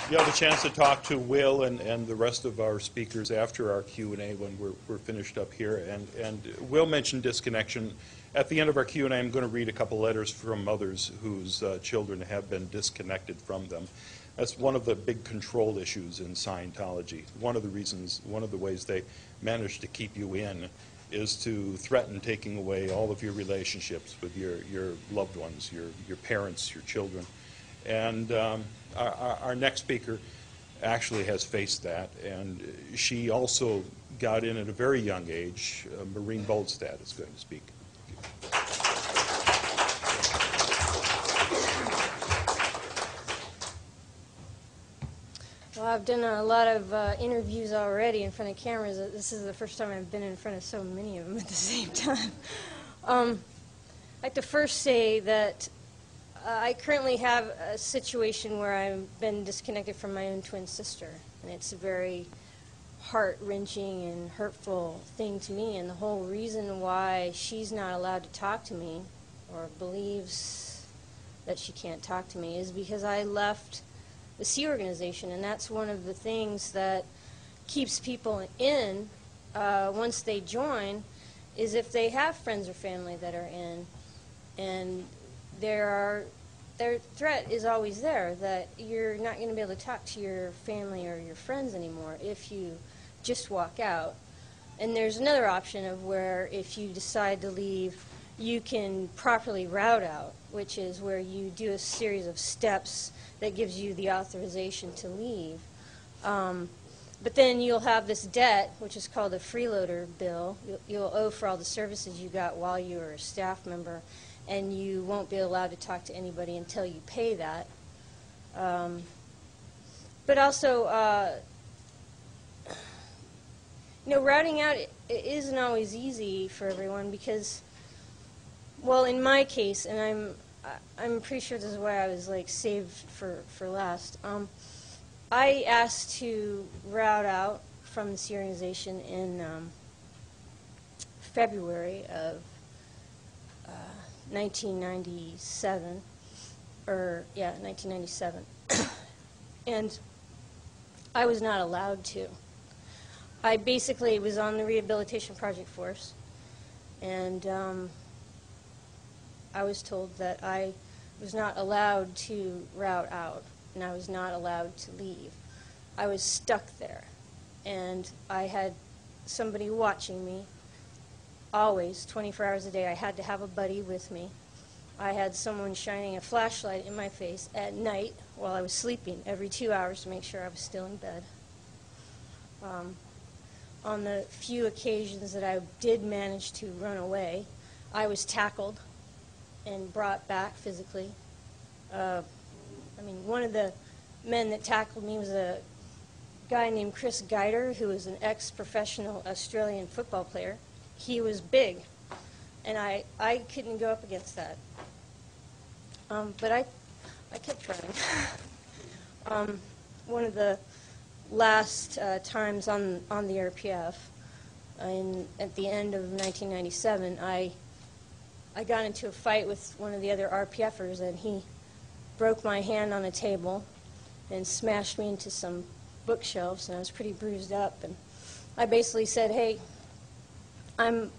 You'll have a chance to talk to Will and the rest of our speakers after our Q&A when we're finished up here. And Will mentioned disconnection. At the end of our Q&A, I'm going to read a couple letters from mothers whose children have been disconnected from them. That's one of the big control issues in Scientology. One of the ways they manage to keep you in is to threaten taking away all of your relationships with your loved ones, your parents, your children. And our next speaker actually has faced that, and she also got in at a very young age. Maureen Bolstad is going to speak. Well, I've done a lot of interviews already in front of cameras. This is the first time I've been in front of so many of them at the same time. I'd like to first say that I currently have a situation where I've been disconnected from my own twin sister, and it's a very heart-wrenching and hurtful thing to me, and the whole reason why she's not allowed to talk to me or believes that she can't talk to me is because I left the Sea organization, and that's one of the things that keeps people in once they join, is if they have friends or family that are in, and their threat is always there that you're not going to be able to talk to your family or your friends anymore if you just walk out. And there's another option of where if you decide to leave, you can properly route out, which is where you do a series of steps that gives you the authorization to leave. But then you'll have this debt, which is called a freeloader bill. You'll owe for all the services you got while you were a staff member, and you won't be allowed to talk to anybody until you pay that. But also, you know, routing out it isn't always easy for everyone because, well, in my case, and I'm pretty sure this is why I was like saved for last. I asked to route out from this organization in February of 1997, or yeah, 1997, and I was not allowed to. I basically was on the rehabilitation project force, and I was told that I was not allowed to route out, and I was not allowed to leave. I was stuck there, and I had somebody watching me always, 24 hours a day. I had to have a buddy with me. I had someone shining a flashlight in my face at night while I was sleeping every 2 hours to make sure I was still in bed. On the few occasions that I did manage to run away, I was tackled and brought back physically. I mean, one of the men that tackled me was a guy named Chris Geider, who was an ex-professional Australian football player. He was big, and I couldn't go up against that. But I kept trying. One of the last times on the RPF, at the end of 1997, I got into a fight with one of the other RPFers, and he broke my hand on a table and smashed me into some bookshelves, and I was pretty bruised up. And I basically said, hey, I'm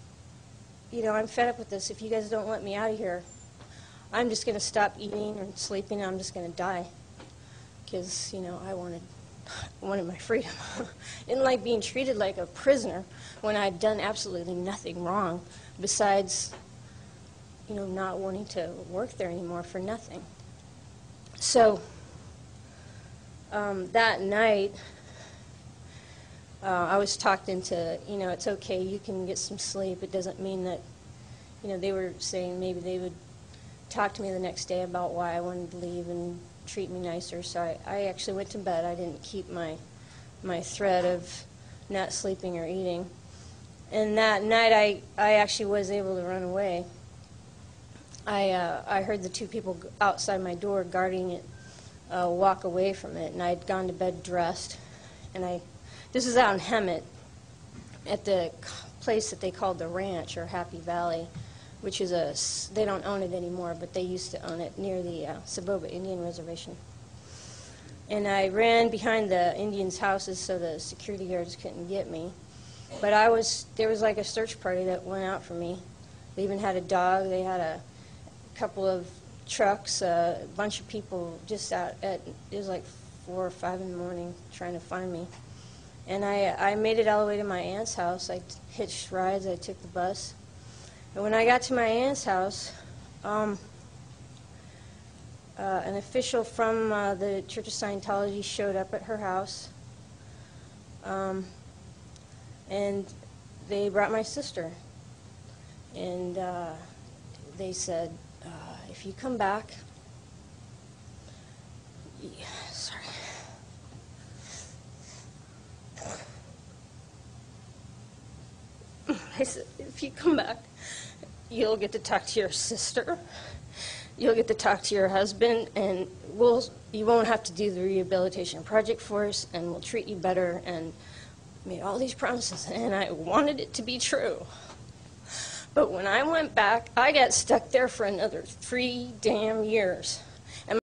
fed up with this. If you guys don't let me out of here, I'm just going to stop eating and sleeping, and I'm just going to die. Because, you know, I wanted my freedom. I didn't like being treated like a prisoner when I'd done absolutely nothing wrong besides, you know, not wanting to work there anymore for nothing. So that night, I was talked into, you know, it's okay, you can get some sleep. It doesn't mean that, you know, they were saying maybe they would talk to me the next day about why I wanted to leave and treat me nicer. So I actually went to bed. I didn't keep my thread of not sleeping or eating. And that night I actually was able to run away. I heard the two people outside my door guarding it walk away from it, and I'd gone to bed dressed. And this is out in Hemet at the place that they called the Ranch or Happy Valley, which is they don't own it anymore, but they used to own it near the Saboba Indian Reservation. And I ran behind the Indians' houses so the security guards couldn't get me. But there was like a search party that went out for me. They even had a dog. They had a couple of trucks, a bunch of people just out it was like 4 or 5 in the morning trying to find me. And I made it all the way to my aunt's house. I hitched rides. I took the bus. And when I got to my aunt's house, an official from the Church of Scientology showed up at her house, and they brought my sister. And they said, if you come back, sorry. I said, if you come back, you'll get to talk to your sister, you'll get to talk to your husband, and you won't have to do the rehabilitation project for us, and we'll treat you better, and made all these promises, and I wanted it to be true. But when I went back, I got stuck there for another 3 damn years.